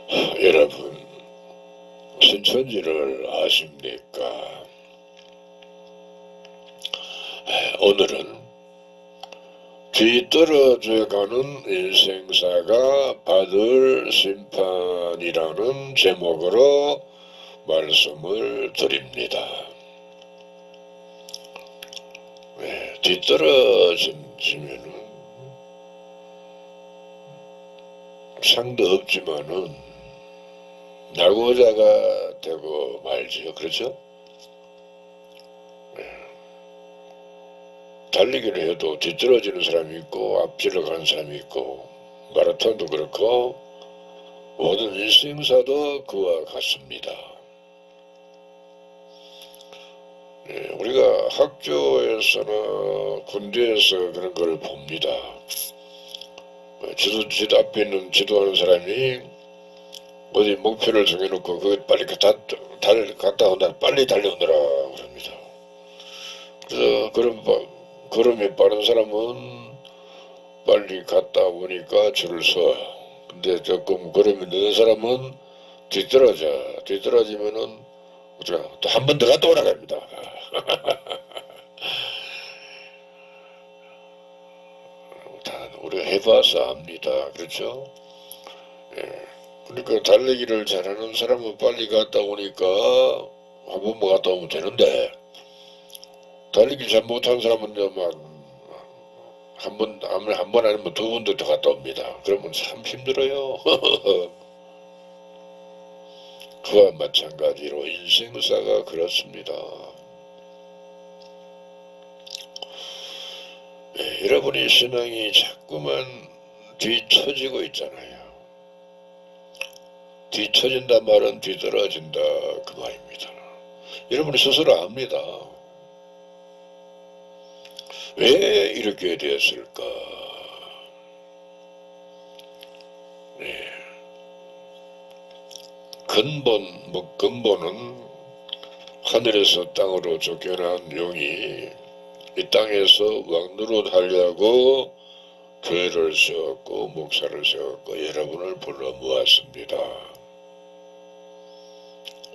여러분, 신천지를 아십니까? 오늘은 뒤떨어져가는 인생사가 받을 심판이라는 제목으로 말씀을 드립니다. 뒤떨어지면은 상도 없지만은 낙오자가 되고 말지요. 그렇죠? 달리기를 해도 뒤떨어지는 사람이 있고 앞질러 가는 사람이 있고 마라톤도 그렇고 모든 인생사도 그와 같습니다. 우리가 학교에서나 군대에서 그런 걸 봅니다. 지도 앞에 있는 지도하는 사람이 어디 목표를 정해놓고 그걸 빨리 갔다 온다, 빨리 달려오느라 그럽니다. 그래서 걸음이 빠른 사람은 빨리 갔다 오니까 줄을 서. 근데 조금 걸음이 늦은 사람은 뒤떨어지면은 또 한 번 더 갔다 오라 합니다. 우리가 해봐서 압니다. 그렇죠? 그러니까 달리기를 잘하는 사람은 빨리 갔다 오니까 한 번만 갔다 오면 되는데 달리기 잘 못하는 사람은 한 번 아니면 두 번도 더 갔다 옵니다. 그러면 참 힘들어요. 그와 마찬가지로 인생사가 그렇습니다. 여러분의 신앙이 자꾸만 뒤처지고 있잖아요. 뒤처진다 말은 뒤떨어진다 그 말입니다. 여러분이 스스로 압니다. 왜 이렇게 되었을까? 근본은 하늘에서 땅으로 쫓겨난 용이 이 땅에서 왕노릇하려고 교회를 세웠고 목사를 세웠고 여러분을 불러 모았습니다.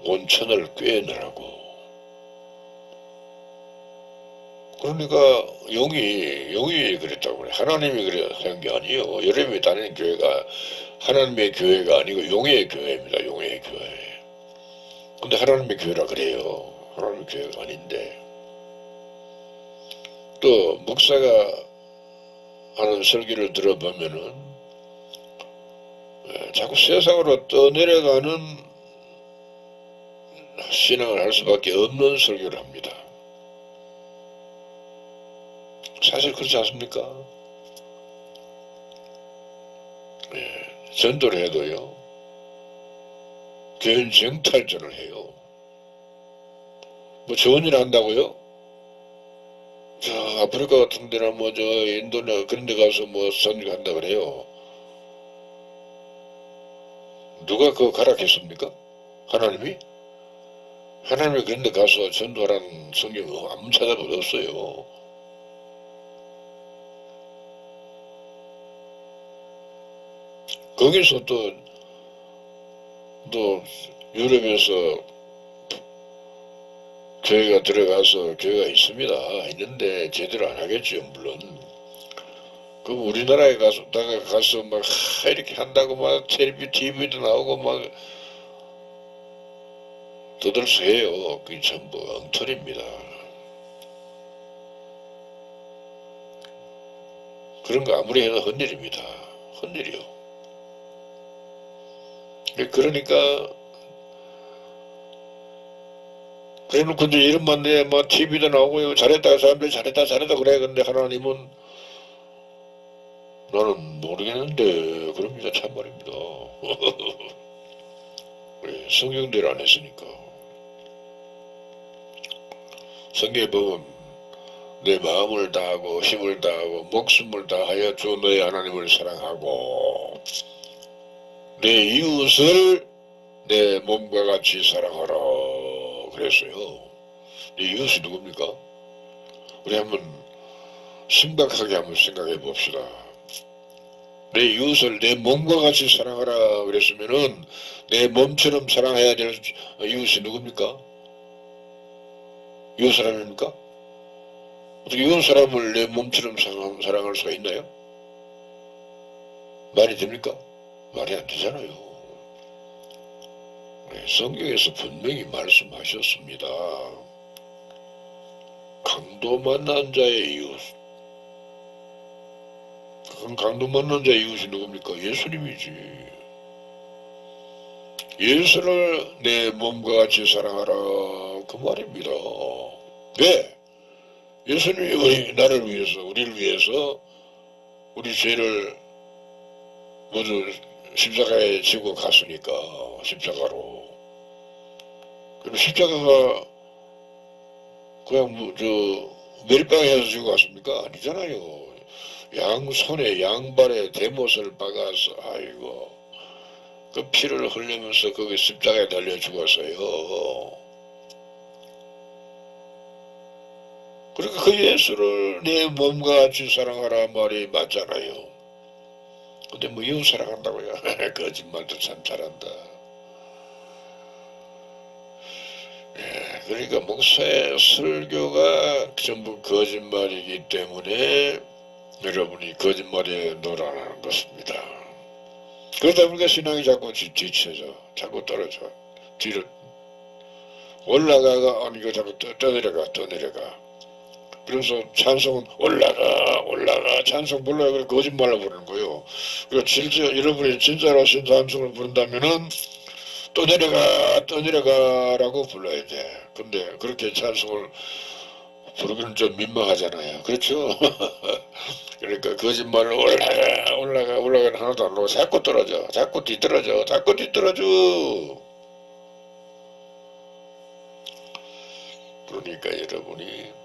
온천을 꿰느라고. 그러니까 용이 그랬다고 그래. 하나님이 그랬던 게 아니에요. 여러분이 다니는 교회가 하나님의 교회가 아니고 용의 교회입니다. 용의 교회. 근데 하나님의 교회라 그래요. 하나님의 교회가 아닌데. 또 목사가 하는 설교를 들어보면은 자꾸 세상으로 떠내려가는 신앙을 할 수밖에 없는 설교를 합니다. 사실 그렇지 않습니까? 전도를 해도요. 교인 정탈전을 해요. 뭐 좋은 일 한다고요? 저 아프리카 같은 데나 뭐 저 인도나 그런 데 가서 뭐 선교한다 그래요. 누가 그거 가락했습니까? 하나님이? 하나님이 그런 데 가서 전도하라는 성경 아무 찾아봐도 없어요. 거기서 또 유럽에서 교회가 들어가서 교회가 있는데 제대로 안 하겠죠, 물론. 그럼 우리나라에 가서 막 이렇게 한다고 막 TV도 나오고 막 떠들썩해요. 그게 전부 엉터리입니다. 그런 거 아무리 해도 헛일입니다. 헛일이요. 그러니까 그래놓고 이제 이름만 내 막 TV도 나오고 잘했다 사람들이 잘했다 그래. 근데 하나님은 나는 모르겠는데 그럽니다. 참말입니다. 성경대로 안 했으니까. 성경에 보면 내 마음을 다하고 힘을 다하고 목숨을 다하여 주 너의 하나님을 사랑하고 내 이웃을 내 몸과 같이 사랑하라 그랬어요. 내 이웃이 누굽니까? 우리 한번 심각하게 한번 생각해 봅시다. 내 이웃을 내 몸과 같이 사랑하라 그랬으면은 내 몸처럼 사랑해야 될 이웃이 누굽니까? 이웃 사람입니까? 어떻게 이웃 사람을 내 몸처럼 사랑할 수가 있나요? 말이 됩니까? 말이 안 되잖아요. 네, 성경에서 분명히 말씀하셨습니다. 강도 만난 자의 이웃. 그건 강도 만난 자의 이웃이 누굽니까? 예수님이지. 예수를 내 몸과 같이 사랑하라 그 말입니다. 왜? 예수님이 나를 위해서 우리를 위해서 우리 죄를 모두 십자가에 지고 갔으니까 십자가로. 그럼 십자가가 그냥 멜빵에서 지고 갔습니까? 아니잖아요. 양손에 양발에 대못을 박아서 아이고 그 피를 흘리면서 거기 십자가에 달려 죽었어요. 그러니까 그 예수를 내 몸과 같이 사랑하라 말이 맞잖아요. 근데 뭐 이웃 사랑한다고요? 거짓말도 참 잘한다. 그러니까 목사의 설교가 전부 거짓말이기 때문에 여러분이 거짓말에 놀아나는 것입니다. 그러다 보니까 신앙이 자꾸 뒤쳐져, 자꾸 떨어져, 뒤로 올라가가 아니고 자꾸 떠내려가. 그래서 찬송은 올라가 찬송 불러야 그래 거짓말로 부르는 거예요. 그리고 진짜 여러분이 진짜로 신 찬송을 부른다면은 떠내려가라고 불러야 돼. 근데 그렇게 찬송을 부르기는 좀 민망하잖아요. 그렇죠? 그러니까 거짓말로 올라가 하나도 안 나오고 자꾸 떨어져. 자꾸 뒤떨어져. 그러니까 여러분이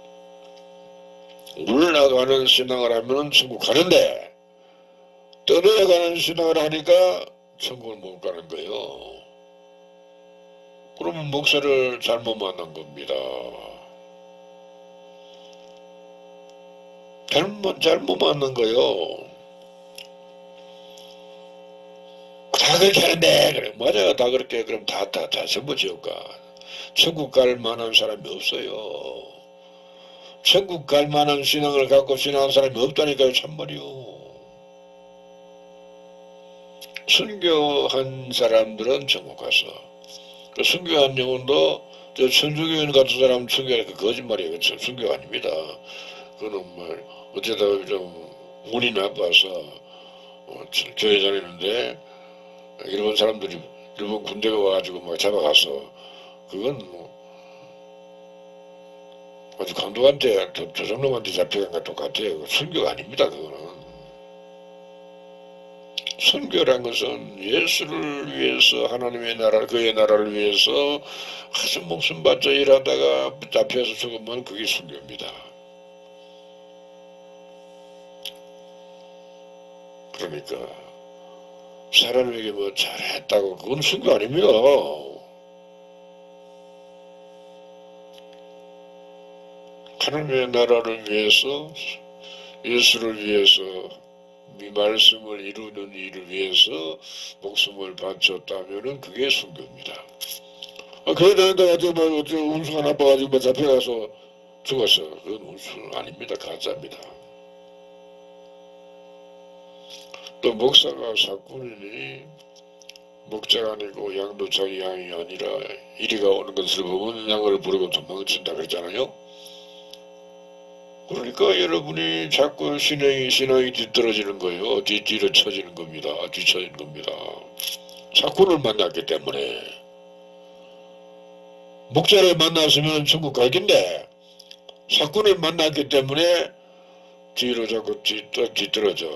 올라가는 신앙을 하면 천국 가는데 떠내려가는 신앙을 하니까 천국을 못 가는 거예요. 그러면 목사를 잘못 만난 겁니다. 잘못 만난 거요. 다 그렇게 하는데 그래 맞아요. 다 그렇게 그럼 다 전부 지옥 가. 천국 갈 만한 사람이 없어요. 천국 갈 만한 신앙을 갖고 신앙하는 사람이 없다니까요. 참말이요. 순교한 사람들은 천국 가서 그 순교한 영혼도 저 천주교인 같은 사람 순교하니까 거짓말이에요. 순교가 아닙니다. 그거는 뭐 어쩌다가 좀 운이 나빠서 교회 다니는데 일본 사람들이 일본 군대가 와가지고 막 잡아가서 그건 뭐 아주 감독한테 조정놈한테 잡혀간 것 똑같아요. 순교가 아닙니다. 그거는 순교란 것은 예수를 위해서 하나님의 나라 그의 나라를 위해서 아주 목숨 바쳐 일하다가 잡혀서 죽으면 그게 순교입니다. 그러니까 사람에게 뭐 잘했다고 그건 순교 아닙니다. 하나님의 나라를 위해서 예수를 위해서 이 말씀을 이루는 일을 위해서 목숨을 바쳤다면은 그게 순교입니다. 그래 다닌다 어째 운수가 나빠가지고 뭐 잡혀가서 죽었어. 그건 운수 아닙니다. 가짜입니다. 또 목사가 사꾼이니 목자가 아니고 양도 자기 양이 아니라 이리가 오는 것을 보면 양을 부르고 도망친다 그랬잖아요. 그러니까 여러분이 자꾸 신앙이 뒤떨어지는 거예요. 뒤로 쳐지는 겁니다. 뒤쳐지는 겁니다. 사꾼을 만났기 때문에 목자를 만났으면 천국 갈 텐데 사꾼을 만났기 때문에 뒤로 자꾸 뒤떨어져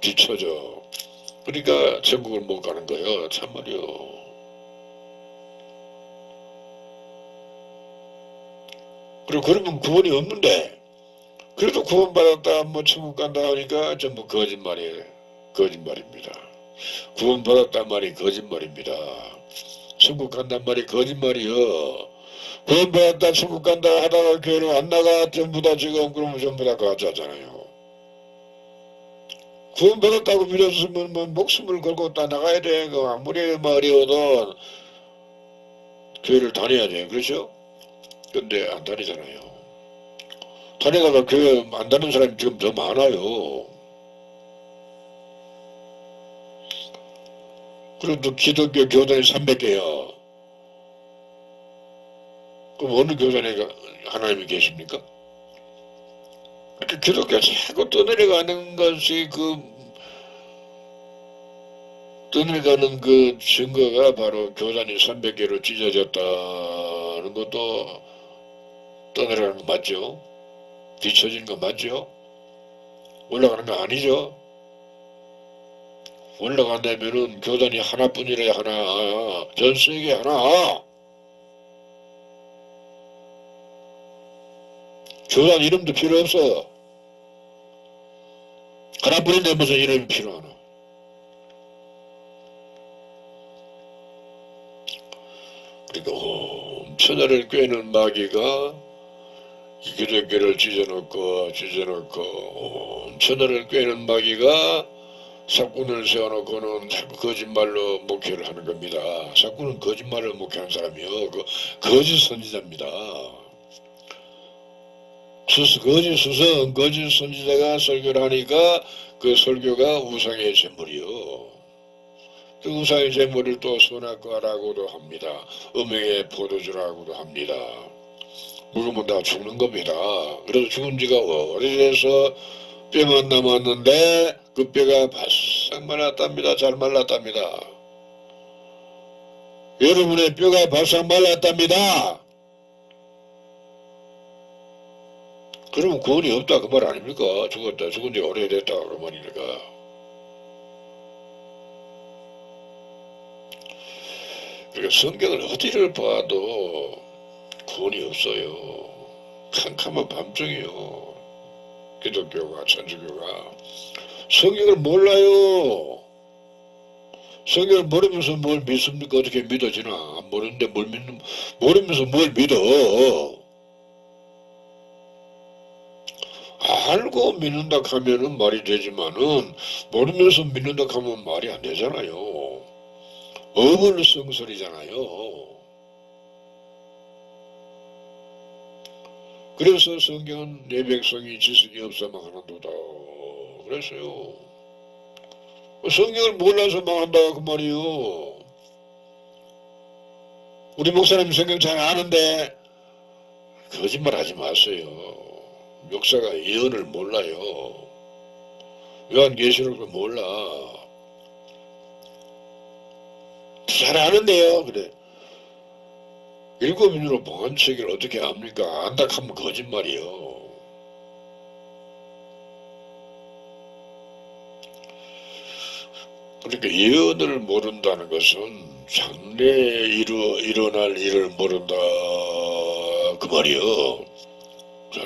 뒤쳐져. 그러니까 천국을 못 가는 거예요. 참말이요. 그리고 그러면 구원이 없는데 그래도 구원받았다 뭐 천국 간다 하니까 전부 거짓말입니다. 구원받았단 말이 거짓말입니다. 천국 간단 말이 거짓말이요. 구원받았다 천국 간다 하다가 교회를 안 나가 전부 다 지금 그러면 전부 다 가짜잖아요. 구원받았다고 믿었으면 뭐 목숨을 걸고 다 나가야 돼. 그 아무리 뭐 어려워도 교회를 다녀야 돼. 그렇죠? 근데 안 다니잖아요. 다니다가 교회 안 다니는 사람이 지금 더 많아요. 그래도 기독교 교단이 300개야. 그럼 어느 교단에 하나님이 계십니까? 기독교 자꾸 떠내려가는 것이 떠내려가는 그 증거가 바로 교단이 300개로 찢어졌다는 것도 떠내려가는 거 맞죠? 뒤처지는 거 맞죠? 올라가는 거 아니죠? 올라간다면은 교단이 하나뿐이라 하나, 전 세계 하나. 교단 이름도 필요 없어. 하나뿐인데 무슨 이름이 필요하나? 그러니까 천하를 꿰는 마귀가 기독교를 찢어놓고 천하를 꿰는 마귀가 사꾼을 세워놓고는 자꾸 거짓말로 목회를 하는 겁니다. 사꾼은 거짓말로 목회하는 사람이요. 거짓 선지자입니다. 거짓 선지자가 설교를 하니까 그 설교가 우상의 제물이요. 그 우상의 제물을 또 선악과라고도 합니다. 음행의 포도주라고도 합니다. 물으면 다 죽는 겁니다. 그래서 죽은 지가 오래돼서 뼈만 남았는데 그 뼈가 바싹 말랐답니다. 잘 말랐답니다. 여러분의 뼈가 바싹 말랐답니다. 그러면 구원이 없다 그 말 아닙니까? 죽은 지 오래됐다 그 말이니까. 그러니까 성경을 어디를 봐도 구원이 없어요. 캄캄한 밤중이요. 기독교가 천주교가 성경을 몰라요. 성경을 모르면서 뭘 믿습니까? 어떻게 믿어지나? 모르는데 모르면서 뭘 믿어? 알고 믿는다 하면은 말이 되지만은 모르면서 믿는다 하면 말이 안 되잖아요. 어불성설이잖아요. 그래서 성경은 내 백성이 지식이 없어 망하는도다 그랬어요. 성경을 몰라서 망한다 그 말이요. 우리 목사님 성경 잘 아는데 거짓말 하지 마세요. 역사가 예언을 몰라요. 요한계시록을 몰라. 잘 아는데요. 그래. 일곱 인으로 봉헌책을 어떻게 압니까? 안다 하면 거짓말이요. 그러니까 예언을 모른다는 것은 장래에 일어날 일을 모른다 그 말이요. 자,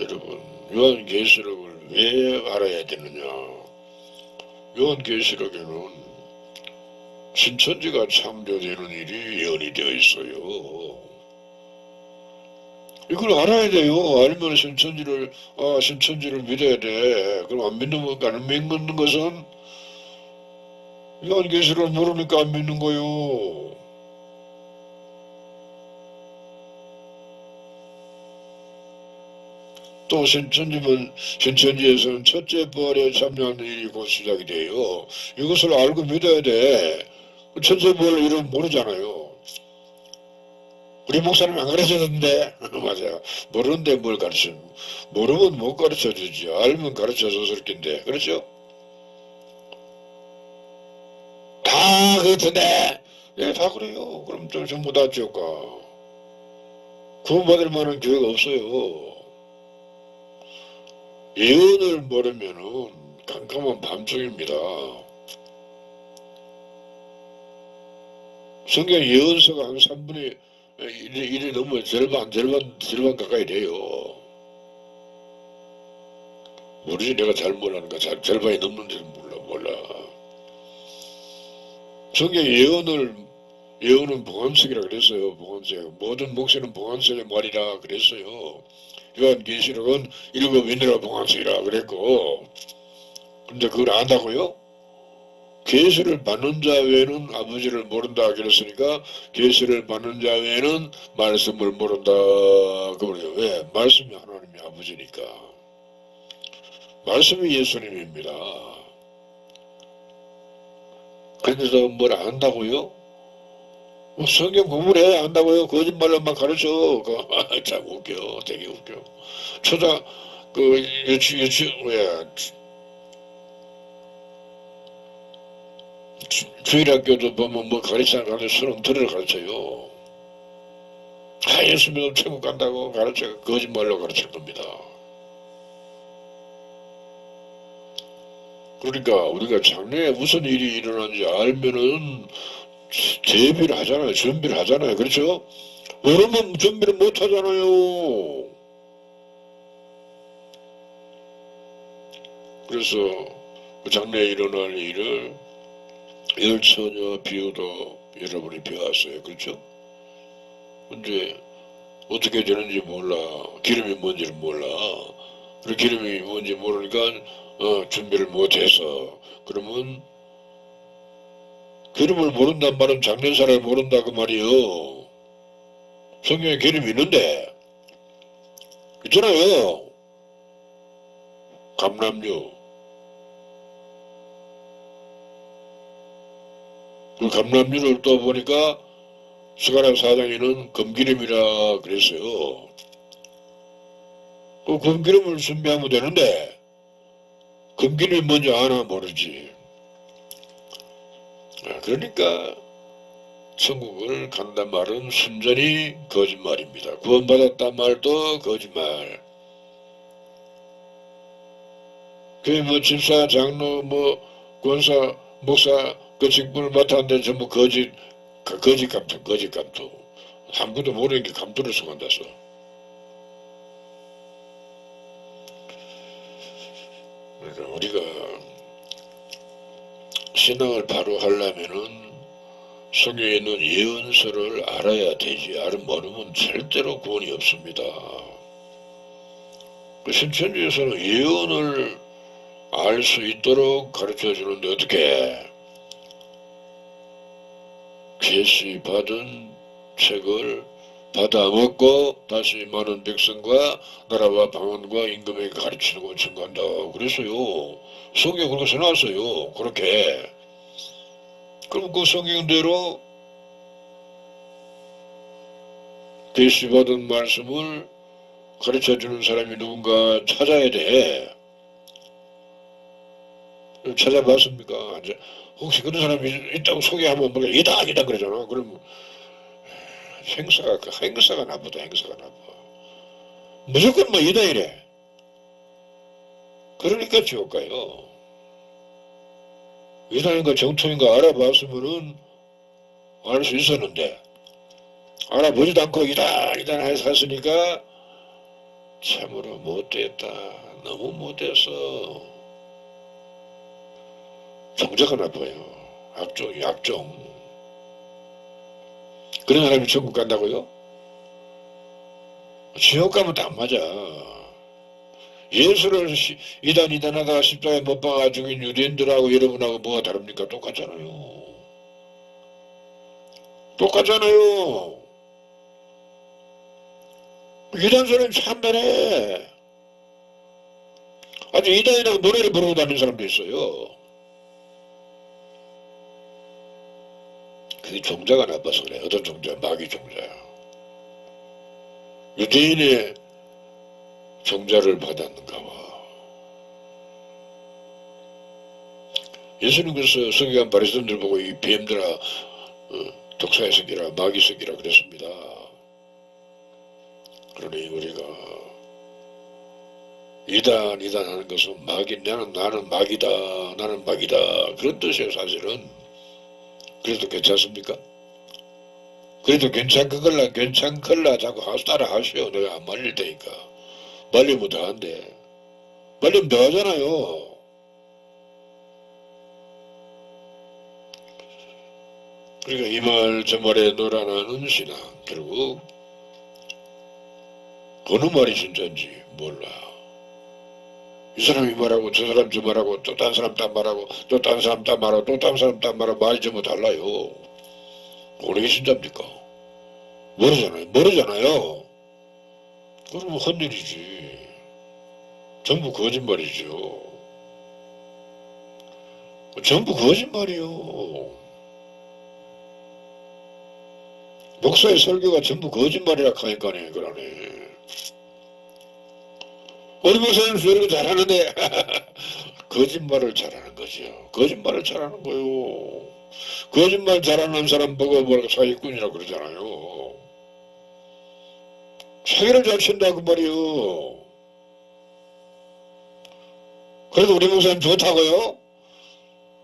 여러분 요한계시록을 왜 알아야 되느냐? 요한계시록에는 신천지가 창조되는 일이 예언이 되어 있어요. 이걸 알아야 돼요. 알면 신천지를 믿어야 돼. 그럼 안 믿는 것은 요한계시록을 모르니까 안 믿는 거요. 또 신천지에서는 첫째 부활에 참여하는 일이 곧 시작이 돼요. 이것을 알고 믿어야 돼. 첫째 부활 이름 모르잖아요. 우리 목사님 안 가르쳐줬는데 맞아요. 모르는데 뭘 가르쳐? 모르면 못 가르쳐주지. 알면 가르쳐줬을 텐데 그렇죠? 다 그렇던데 예, 다 그래요. 그럼 좀 전부 다 지옥가 구원받을 만한 교회가 없어요. 예언을 모르면은 깜깜한 밤중입니다. 성경 예언서가 한 3분의 1이 넘어요. 절반 가까이 돼요. 모르지 내가 잘 몰라니까 절반이 넘는지는 몰라. 성경 예언은 봉헌책이라 그랬어요. 봉헌책. 모든 목사는 봉헌책의 말이라 그랬어요. 요한계시록은 일곱 인내라 봉헌책이라 그랬고 근데 그걸 안다고요? 계시를 받는 자 외에는 아버지를 모른다 그랬으니까 계시를 받는 자 외에는 말씀을 모른다 그래요. 왜? 말씀이 하나님의 아버지니까. 말씀이 예수님입니다. 그런데도 뭘 안다고요? 성경 공부를 해야 안다고요? 거짓말로만 가르쳐. 참 웃겨. 되게 웃겨. 초등 왜 주일학교도 보면 뭐 가르치는 수능 들을 가르쳐요. 예수 믿으면 천국 간다고 가르쳐. 거짓말로 가르칠 겁니다. 그러니까 우리가 장래에 무슨 일이 일어나는지 알면은 대비를 하잖아요. 준비를 하잖아요. 그렇죠? 모르면 준비를 못 하잖아요. 그래서 그 장래에 일어날 일을 열처녀 비유도 여러분이 배웠어요. 그렇죠? 근데 어떻게 되는지 몰라. 기름이 뭔지를 몰라. 그 기름이 뭔지 모르니까 준비를 못해서 그러면 기름을 모른단 말은 장례사를 모른다 그 말이요. 성경에 기름이 있는데 있잖아요. 감람류. 그 감람류를 또 보니까 스가랴 4장에는 금기름이라 그랬어요. 그 금기름을 준비하면 되는데 금기름이 뭔지 아나 모르지. 그러니까 천국을 간단 말은 순전히 거짓말입니다. 구원받았단 말도 거짓말. 그 집사, 장로, 권사, 목사 그 직분을 맡았는데 전부 거짓 감투. 아무것도 모르는 게 감투를 써간다서. 그러니까 우리가 신앙을 바로 하려면은 성경에 있는 예언서를 알아야 되지. 모르면 절대로 구원이 없습니다. 그 신천지에서는 예언을 알 수 있도록 가르쳐 주는데 어떻게 계시 받은 책을 받아먹고 다시 많은 백성과 나라와 방언과 임금에게 가르치는 걸 증거한다. 그래서요. 성경에 그렇게 써놨어요. 그렇게. 그럼 그 성경대로 계시받은 말씀을 가르쳐주는 사람이 누군가 찾아야 돼. 찾아봤습니까? 혹시 그런 사람이 있다고 소개하면 뭐 이다 그러잖아. 그럼 행사가 나쁘다. 무조건 뭐 이다 이래. 그러니까 지옥 가요. 이다인가 정통인가 알아봤으면은 알 수 있었는데 알아보지도 않고 이다 해서 샀으니까 참으로 못됐다. 너무 못됐어. 종자가 나빠요. 악종. 그런 사람이 천국 간다고요? 지옥 가면 딱 맞아. 예수를 이단하다가 십자가에 못 박아 죽인 유대인들하고 여러분하고 뭐가 다릅니까? 똑같잖아요. 이단 사람이 참다네. 아주 이단이라고 노래를 부르고 다니는 사람도 있어요. 그게 종자가 나빠서 그래. 어떤 종자? 마귀 종자야. 유대인의 종자를 받았는가 봐. 예수님께서 성경한 바리새인들 보고 이 뱀들아 독사의 새끼라 마귀 새끼라 그랬습니다. 그러니 우리가 이단 하는 것은 나는 마귀다 그런 뜻이에요. 사실은. 그래도 괜찮습니까? 그래도 괜찮걸라 자꾸 따라 하시오. 내가 안 말릴 테니까. 말리면 더 한대. 말리면 더 하잖아요. 그러니까 이 말 저 말에 놀아나는 신앙. 결국 어느 말이 진짜인지 몰라. 이 사람이 말하고 저 사람 저 말하고 또 딴 사람 딴 말하고 또 딴 사람 딴 말하고 또 딴 사람 딴 말하고 말이 전부 달라요. 어느 게 진짜입니까? 모르잖아요. 그러면 헛일이지. 전부 거짓말이죠. 전부 거짓말이요. 목사의 설교가 전부 거짓말이라 하니까네. 그러네. 우리 목사님 설교 잘하는데 거짓말을 잘하는 거죠. 거짓말을 잘하는 거요. 거짓말 잘하는 사람 보고 뭐라고 사기꾼이라고 그러잖아요. 사기를 잘 친다 그 말이요. 그래도 우리 목사님 좋다고요?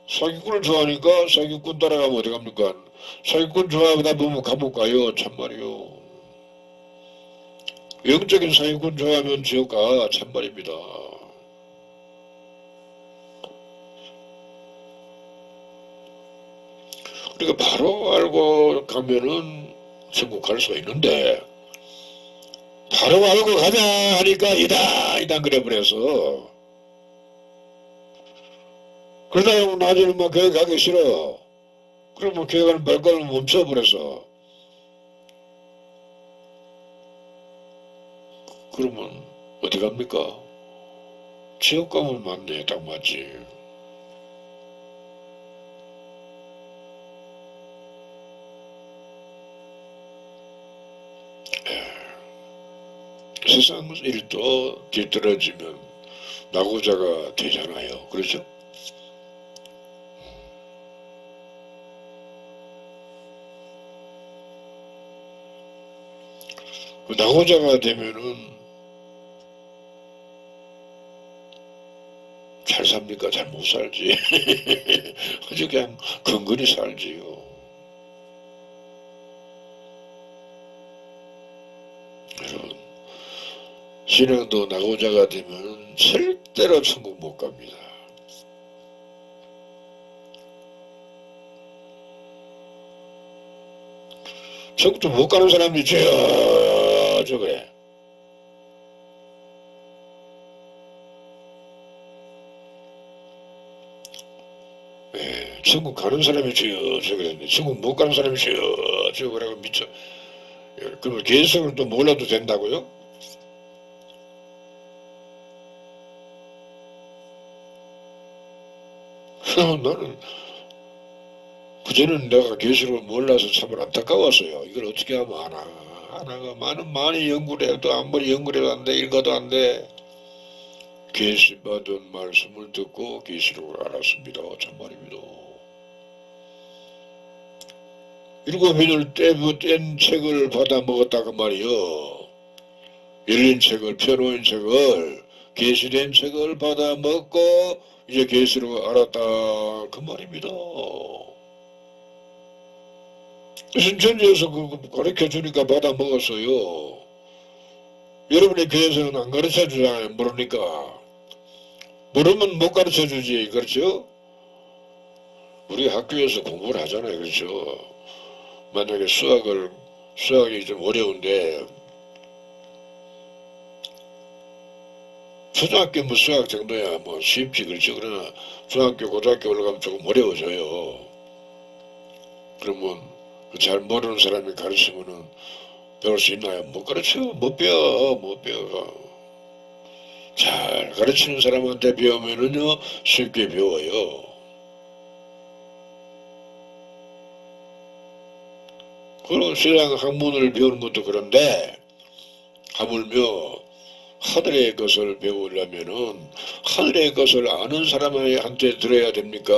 사기꾼을 좋아하니까 사기꾼 따라가면 어디 갑니까? 사기꾼 좋아하다 보면 감옥 가요. 참말이요. 영적인 사기꾼 좋아하면 지옥 가. 참말입니다. 그러니까 바로 알고 가면은 천국 갈 수가 있는데 바로 알고 가자 하니까 이다 그래버려서 그러다 나중에 막 교회 가기 싫어. 그러면 교회 가는 발걸음을 멈춰버려서 그러면 어디 갑니까? 지옥 가면 맞네. 딱 맞지. 세상 일도 뒤떨어지면 낙오자가 되잖아요. 그렇죠? 낙오자가 되면은 잘 삽니까? 잘 못 살지. 아주 그냥 근근히 살지요. 여러분, 신앙도 낙오자가 되면 절대로 천국 못 갑니다. 천국도 못 가는 사람들이 저 그래. 천국 가는 사람이 저 그랬는데 천국 못 가는 사람이 저 그래고 미쳐. 그러면 개성을 또 몰라도 된다고요? 나는 그전에는 내가 계시를 몰라서 참 안타까웠어요. 이걸 어떻게 하면 아나. 하나가 많이 연구를 해도 아무리 연구를 해도 안 돼. 읽어도 안 돼. 계시 받은 말씀을 듣고 계시록을 알았습니다. 참말입니다. 7인을 뗀 책을 받아 먹었다 그 말이요. 열린 책을 펴놓은 책을 계시된 책을 받아 먹고 이제 계시록을 알았다 그 말입니다. 신천지에서 가르쳐 주니까 받아 먹었어요. 여러분의 교회에서는 안 가르쳐 주잖아요. 모르니까. 모르면 못 가르쳐 주지. 그렇죠? 우리 학교에서 공부를 하잖아요. 그렇죠? 만약에 수학이 좀 어려운데 초등학교 뭐 수학 정도야 뭐 쉽지. 그렇죠? 그러나 중학교 고등학교 올라가면 조금 어려워져요. 그러면 잘 모르는 사람이 가르치면은 배울 수 있나요? 못 가르쳐. 못 배워. 잘 가르치는 사람한테 배우면은요 쉽게 배워요. 그리고 세상 학문을 배우는 것도 그런데 하물며 하늘의 것을 배우려면은 하늘의 것을 아는 사람한테 들어야 됩니까?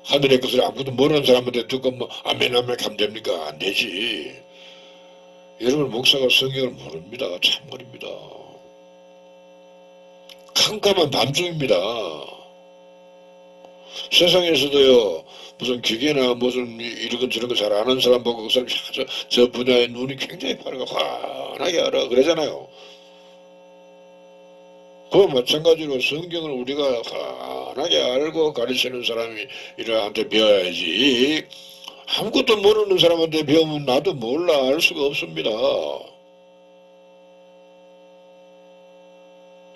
하늘의 것을 아무도 모르는 사람한테 듣고 뭐 아멘 하면 됩니까? 안 되지. 여러분 목사가 성경을 모릅니다. 참말입니다. 캄캄한 밤중입니다. 세상에서도요 무슨 기계나 무슨 이런 거 저런 거 잘 아는 사람 보고 그 사람이 저 분야의 눈이 굉장히 빠르고 환하게 알아 그러잖아요. 그와 마찬가지로 성경을 우리가 환하게 알고 가르치는 사람이 이라한테 배워야지. 아무것도 모르는 사람한테 배우면 나도 몰라 알 수가 없습니다.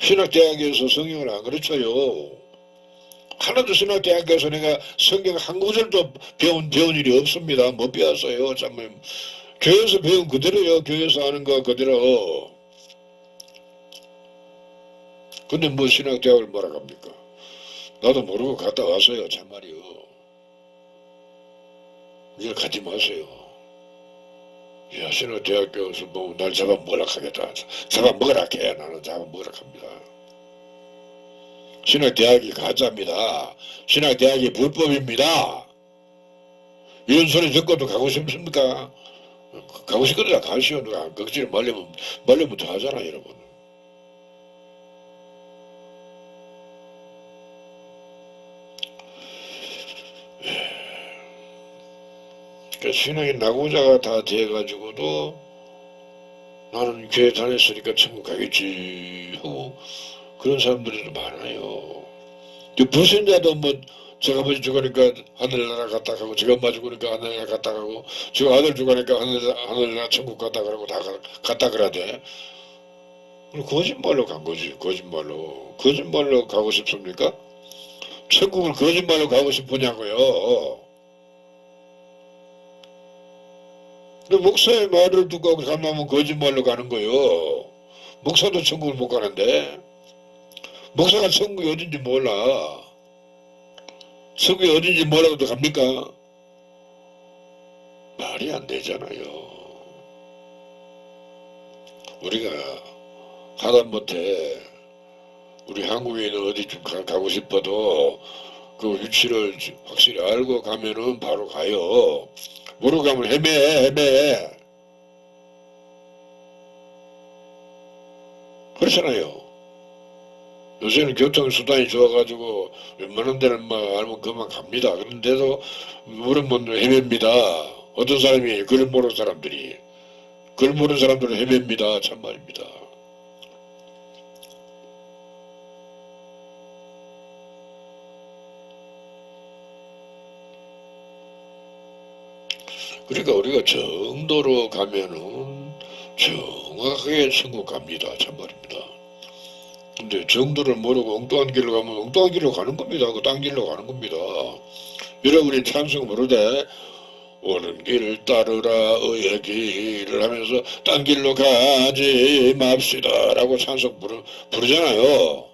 신학대학에서 성경을 안 가르쳐요. 하나도 신학대학에서 내가 성경 한 구절도 배운 일이 없습니다. 못 배웠어요. 참 교회에서 배운 그대로요. 교회에서 하는 거 그대로. 근데 뭐 신학대학을 뭐라 합니까? 나도 모르고 갔다 왔어요. 참말이요. 이제 가지 마세요. 야, 신학대학교에서 뭐 날 잡아먹으라 하겠다. 잡아먹으라 해. 나는 잡아먹으라 합니다. 신학대학이 가짜입니다. 신학대학이 불법입니다. 이런 소리 듣고도 가고 싶습니까? 가고 싶거든 가시오. 누가 억지로 말려면 더 하잖아, 여러분. 그 신앙의 낙오자가 다 돼가지고도 나는 교회 다녔으니까 천국 가겠지 하고 그런 사람들이 많아요. 불신자도 뭐 저 아버지 죽으니까 하늘나라 갔다 가고 저 엄마 죽으니까 하늘나라 갔다 가고 저 아들 죽으니까 하늘나라 천국 갔다 가고 다 갔다 그러대. 거짓말로 간 거지. 거짓말로 가고 싶습니까? 천국을 거짓말로 가고 싶으냐고요. 근데 목사의 말을 듣고 가면 거짓말로 가는 거요. 목사도 천국을 못 가는데 목사가 천국이 어딘지 몰라. 천국이 어딘지 몰라도 갑니까? 말이 안 되잖아요. 우리가 하다못해 우리 한국에는 어디 좀 가고 싶어도 그 위치를 확실히 알고 가면은 바로 가요. 모르고 가면 헤매. 그렇잖아요. 요새는 교통수단이 좋아가지고 웬만한 데는 막 알면 그만 갑니다. 그런데도 모르면 헤맵니다. 어떤 사람이 글 모르는 사람들이 글 모르는 사람들은 헤맵니다. 참말입니다. 그러니까 우리가 정도로 가면은 정확하게 천국 갑니다. 참말입니다. 근데 정도를 모르고 엉뚱한 길로 가면 엉뚱한 길로 가는 겁니다. 그 딴 길로 가는 겁니다. 여러분이 찬송 부르되 오는 길을 따르라 의의 길을 하면서 딴 길로 가지 맙시다 라고 찬송 부르잖아요.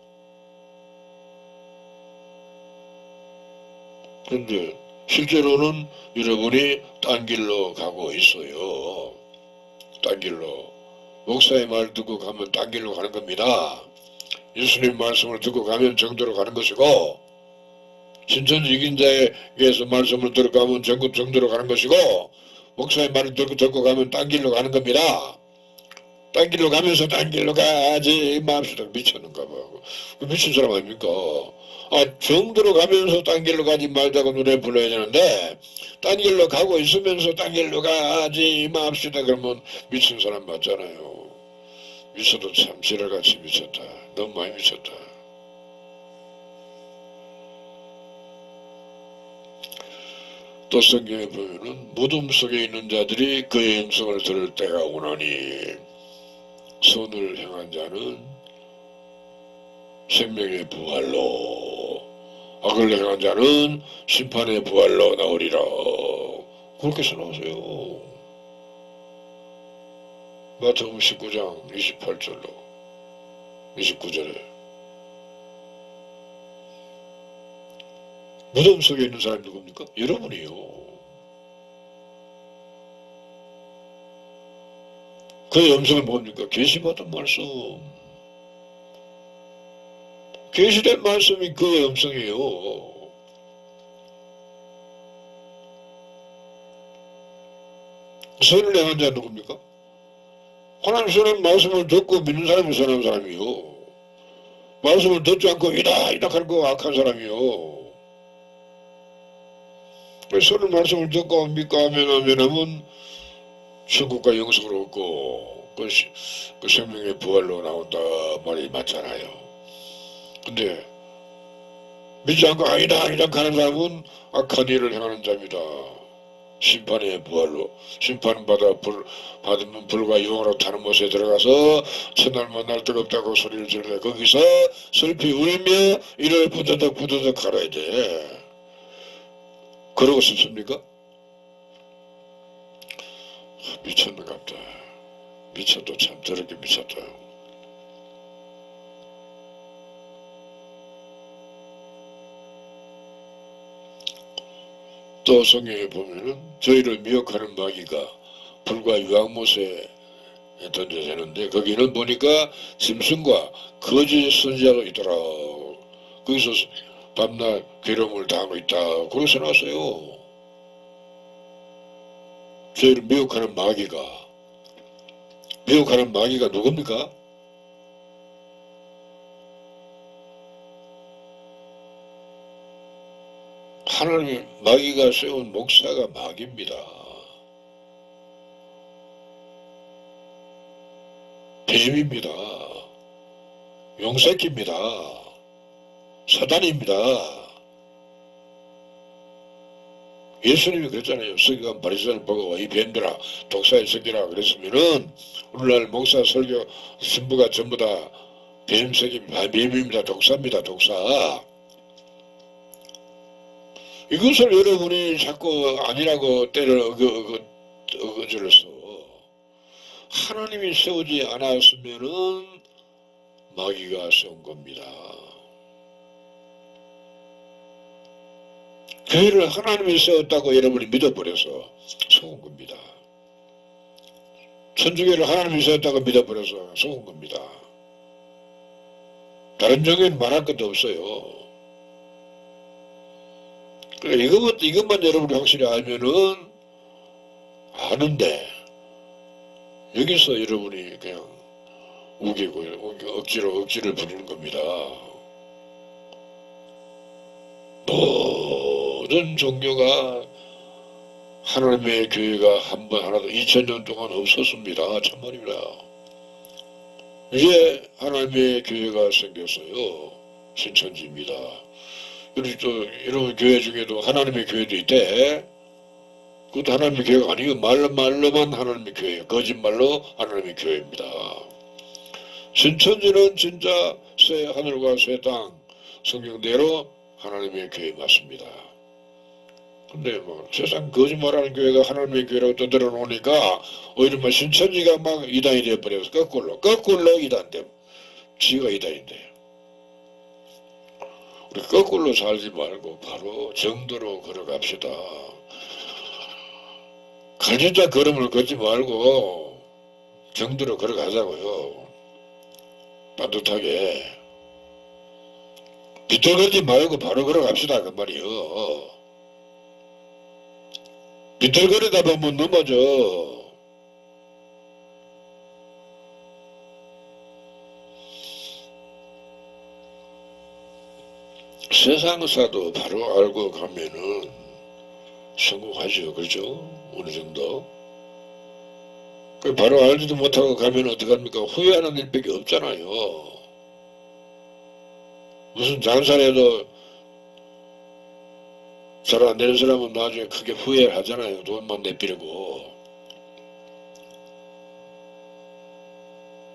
근데 실제로는 여러분이 딴 길로 가고 있어요. 딴 길로. 목사의 말 듣고 가면 딴 길로 가는 겁니다. 예수님 말씀을 듣고 가면 정도로 가는 것이고 신천지 이긴자에게서 말씀을 들어가면 정도로 가는 것이고 목사의 말을 듣고 가면 딴 길로 가는 겁니다. 딴 길로 가면서 딴 길로 가지 맙시다. 미쳤는가 봐. 미친 사람 아닙니까? 정도로 가면서 딴 길로 가지 말자고 노래 불러야 되는데 딴 길로 가고 있으면서 딴 길로 가지 맙시다. 그러면 미친 사람 맞잖아요. 미쳐도 참 지랄같이 미쳤다. 너무 많이 미쳤다. 또 성경에 보면은 무덤 속에 있는 자들이 그의 음성을 들을 때가 오나니 선을 행한 자는 생명의 부활로 악을 행한 자는 심판의 부활로 나오리라. 그렇게 써놓으세요. 마태복음 19장 28절로 29절에 무덤 속에 있는 사람이 누굽니까? 여러분이요. 그의 음성은 뭡니까? 계시받은 말씀. 계시된 말씀이 그의 음성이에요. 선을 행한 자 누굽니까? 하나님 선한 말씀을 듣고 믿는 사람이 선한 사람이요. 말씀을 듣지 않고 이다 하는 거 악한 사람이요. 선한 말씀을 듣고 믿고 하면 천국과 영생을 얻고 그 생명의 부활로 나온다 말이 맞잖아요. 근데 믿지 않고 아니다 하는 사람은 악한 일을 행하는 자입니다. 심판의 부활로 받으면 불과 영원으로 타는 못에 들어가서 첫날 만날 데 없다고 소리를 지르다 거기서 슬피 울며 이를 부드덕 갈아야 돼. 그러고 싶습니까? 미쳤는갑다. 미쳤도 참 더럽게 미쳤다. 또 성경에 보면은 저희를 미혹하는 마귀가 불과 유황못에 던져지는데 거기는 보니까 짐승과 거짓 선지자가 있더라. 거기서 밤낮 괴로움을 당하고 있다. 그렇게 써놨어요. 저희를 미혹하는 마귀가 누굽니까? 하나님 마귀가 세운 목사가 마귀입니다. 뱀입니다. 용새끼입니다. 사단입니다. 예수님이 그랬잖아요. 서기관 바리새인을 보고 이 뱀들아 독사의 새끼라 그랬으면은 오늘날 목사 설교 신부가 전부 다 뱀입니다. 독사입니다. 독사. 이것을 여러분이 자꾸 아니라고 때려 어거질러서 하나님이 세우지 않았으면은 마귀가 세운 겁니다. 교회를 하나님이 세웠다고 여러분이 믿어버려서 속은 겁니다. 천주교를 하나님이 세웠다고 믿어버려서 속은 겁니다. 다른 종교는 말할 것도 없어요. 이것만 여러분이 확실히 알면은 아는데 여기서 여러분이 그냥 우기고 억지를 부리는 겁니다. 모든 종교가 하나님의 교회가 한 번 하나도 2000년 동안 없었습니다. 참말입니다. 이제 하나님의 교회가 생겼어요. 신천지입니다. 그리고 또 여러분 교회 중에도 하나님의 교회도 있대. 그것도 하나님의 교회가 아니고 말로만 하나님의 교회예요. 거짓말로 하나님의 교회입니다. 신천지는 진짜 새 하늘과 새 땅 성경대로 하나님의 교회 맞습니다. 근데 뭐 세상 거짓말하는 교회가 하나님의 교회라고 떠들어 놓으니까 오히려 뭐 신천지가 막 이단이 되어버려서 거꾸로 이단돼. 지가 이단인데. 우리 거꾸로 살지 말고 바로 정도로 걸어갑시다. 갈진자 걸음을 걷지 말고 정도로 걸어가자고요. 따뜻하게. 비틀거리지 말고 바로 걸어갑시다 그 말이요. 비틀거리다 보면 넘어져. 세상사도 바로 알고 가면은 성공하죠. 그렇죠? 어느 정도. 바로 알지도 못하고 가면 어떡합니까? 후회하는 일밖에 없잖아요. 무슨 장사를 해도 잘 안 되는 사람은 나중에 크게 후회를 하잖아요. 돈만 내비려고.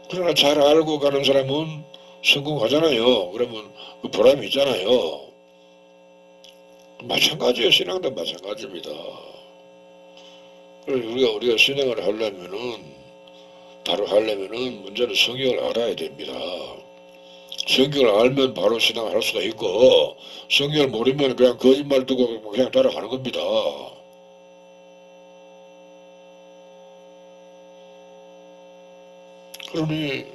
그러나 잘 알고 가는 사람은 성공하잖아요. 그러면 그 보람이 있잖아요. 마찬가지예요. 신앙도 마찬가지입니다. 우리가 신앙을 바로 하려면은 문제는 성경을 알아야 됩니다. 성경을 알면 바로 신앙을 할 수가 있고, 성경을 모르면 그냥 거짓말 두고 그냥 따라가는 겁니다. 그러니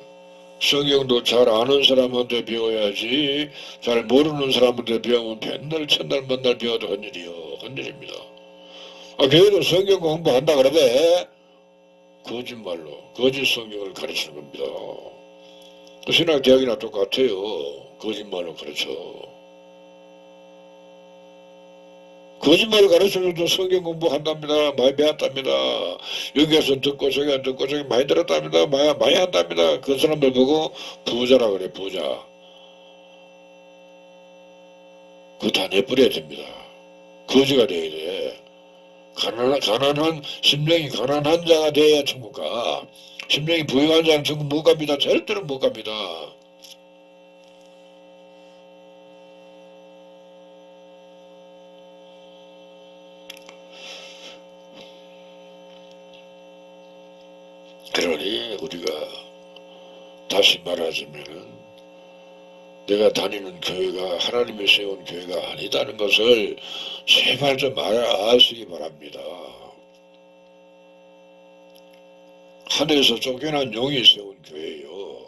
성경도 잘 아는 사람한테 배워야지, 잘 모르는 사람한테 배우면 맨날 첫날 만날 배워도 헛일입니다. 교회도 성경 공부한다 그러대. 거짓말로 거짓 성경을 가르치는 겁니다. 신학대학이나 똑같아요. 거짓말로 가르쳐. 거짓말을 가르쳐줘도 성경 공부한답니다. 많이 배웠답니다. 여기에서 듣고 저기 안 듣고 저기 많이 들었답니다. 많이 한답니다. 그 사람들 보고 부자라 그래. 부자. 그거 다 내버려야 됩니다. 거지가 돼야 돼. 가난한 심령이 가난한 자가 되어야 천국 가. 심령이 부유한 자는 천국 못 갑니다. 절대로 못 갑니다. 그러니 우리가 다시 말하자면은 내가 다니는 교회가 하나님이 세운 교회가 아니다는 것을 제발 좀 아시기 바랍니다. 하늘에서 쫓겨난 용이 세운 교회예요.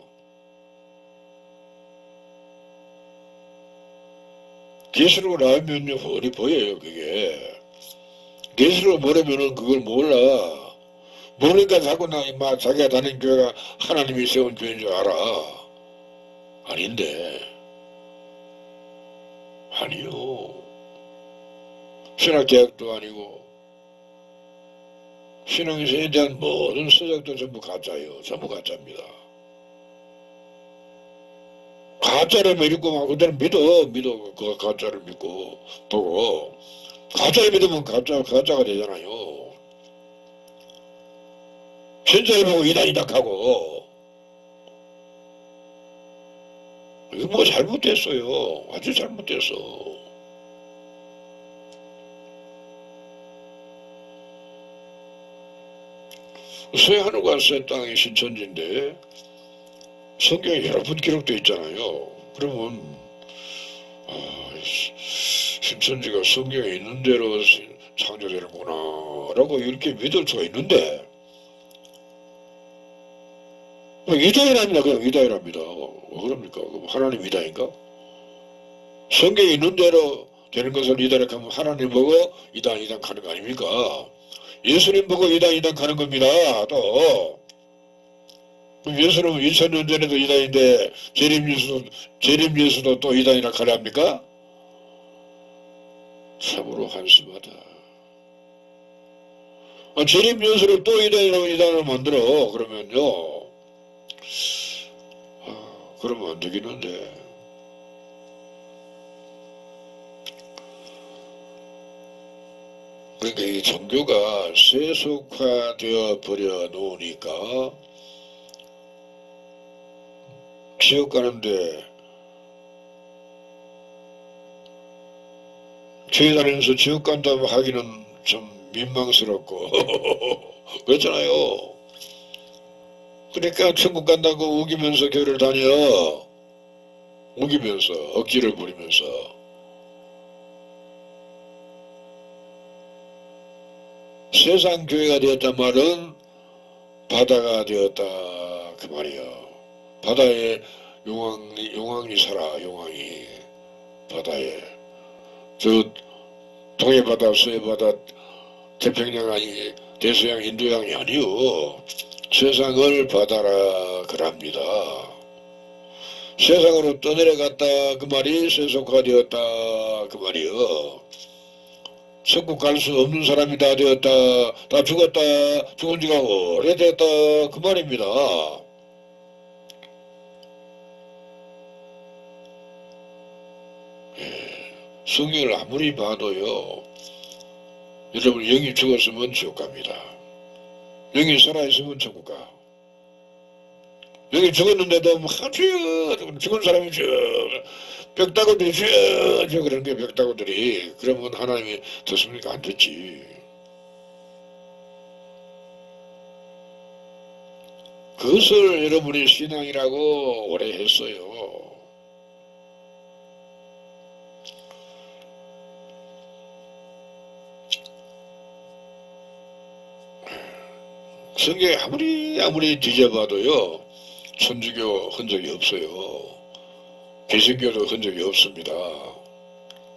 계시로 나오면요 훤히 보여요. 그게 계시로 모르면은 그걸 몰라. 모르니까 자꾸 막 자기가 다니는 교회가 하나님이 세운 교회인 줄 알아. 아닌데. 아니요. 신학대학도 아니고 신앙에 대한 모든 서적도 전부 가짜예요. 전부 가짜입니다. 가짜를 믿고 막 그대로 믿어 그 가짜를 믿고 보고 가짜를 믿으면 가짜가 되잖아요. 진짜를 보고 이단이다 하고 이거 뭐 잘못됐어요. 아주 잘못됐어. 새 하늘과 새 땅이 신천지인데 성경에 여러 번 기록되어 있잖아요. 그러면 신천지가 성경에 있는 대로 창조되는구나 라고 이렇게 믿을 수가 있는데 이단이랍니다. 그냥 이단이랍니다. 그럽니까? 하나님 이단인가? 성경에 있는 대로 되는 것을 이단이라고 하면 하나님 보고 이단 가는 거 아닙니까? 예수님 보고 이단 가는 겁니다. 또 예수는 2000년 전에도 이단인데 재림 예수도 또 이단이라 가려 합니까? 참으로 한심하다. 재림 예수를 또 이단을 만들어 그러면요. 그러면 안 되겠는데. 그러니까 이 종교가 세속화되어 버려 놓으니까 지옥 가는데 교회 다니면서 지옥 간다고 하기는 좀 민망스럽고 그렇잖아요. 그러니까 천국 간다고 우기면서 교회를 다녀. 우기면서 억지를 부리면서 세상 교회가 되었단 말은 바다가 되었다 그 말이요. 바다에 용왕이 살아. 용왕이 바다에 저 동해바다 서해바다 태평양 아니 대서양 인도양이 아니요. 세상을 바다라 그럽니다. 세상으로 떠내려갔다 그 말이 세속화되었다 그 말이요. 천국 갈 수 없는 사람이 다 되었다. 다 죽었다. 죽은 지가 오래됐다 그 말입니다. 성경을 아무리 봐도요. 여러분 영이 죽었으면 지옥 갑니다. 영이 살아있으면 천국 가. 영이 죽었는데도 주여 죽은 사람이 주여 벽다구들이 주여 그런 게 벽다구들이 그러면 하나님이 듣습니까? 안 듣지. 그것을 여러분이 신앙이라고 오래 했어요. 성경에 아무리 뒤져봐도요. 천주교 흔적이 없어요. 개신교도 흔적이 없습니다.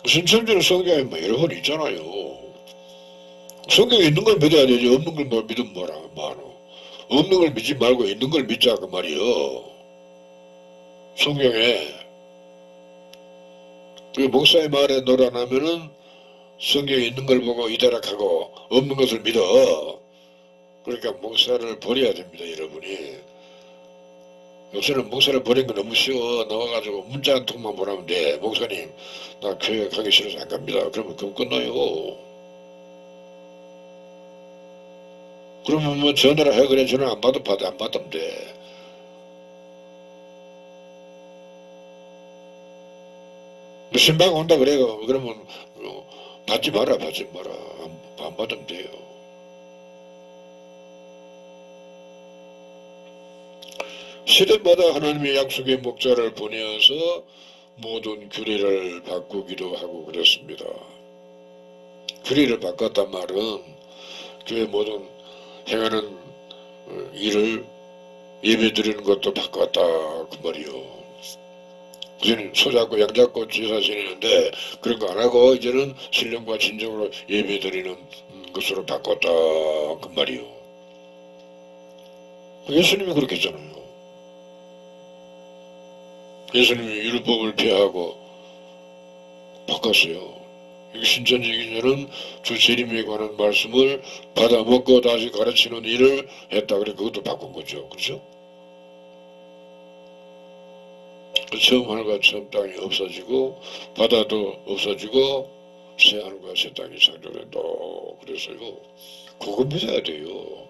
무슨 천주는 성경에 뭐 여러 번 있잖아요. 성경에 있는 걸 믿어야 되지 없는 걸 뭐 믿으면 뭐하노. 없는 걸 믿지 말고 있는 걸 믿자 그 말이요. 성경에 그 목사의 말에 놀아나면은 성경에 있는 걸 보고 이다락하고 없는 것을 믿어. 그러니까 목사를 버려야 됩니다. 여러분이. 요새는 목사를 버리는 거 너무 쉬워. 나와가지고 문자 한 통만 보내면 돼. 목사님 나 교회 가기 싫어서 안 갑니다. 그러면 그럼 끝나요. 그러면 뭐 전화를 해 그래 전화 안 받으면 안 받으면 돼. 뭐 신방 온다 그래 그러면 받지 마라 안 받으면 돼요. 시대마다 하나님의 약속의 목자를 보내어서 모든 규례를 바꾸기도 하고 그랬습니다. 규례를 바꿨단 말은 교회 모든 행하는 일을 예배드리는 것도 바꿨다 그 말이요. 그전에 소잡고 양잡고 제사 지내는데 그런 거 안하고 이제는 신령과 진정으로 예배드리는 것으로 바꿨다 그 말이요. 예수님이 그렇게 했잖아요. 예수님이 율법을 폐하고 바꿨어요. 신천지기자는 주 재림에 관한 말씀을 받아먹고 다시 가르치는 일을 했다. 그래 그것도 바꾼 거죠. 그렇죠? 처음 하늘과 처음 땅이 없어지고 바다도 없어지고 새 하늘과 새 땅이 창조된다. 그래서요. 그거 믿어야 돼요.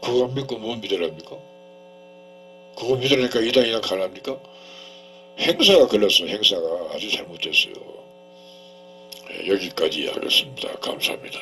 그거 안 믿고 뭐 믿으랍니까? 그거 믿으니까 이 땅이나 가랍니까? 행사가 걸렸어. 행사가 아주 잘못됐어요. 여기까지 하겠습니다. 감사합니다.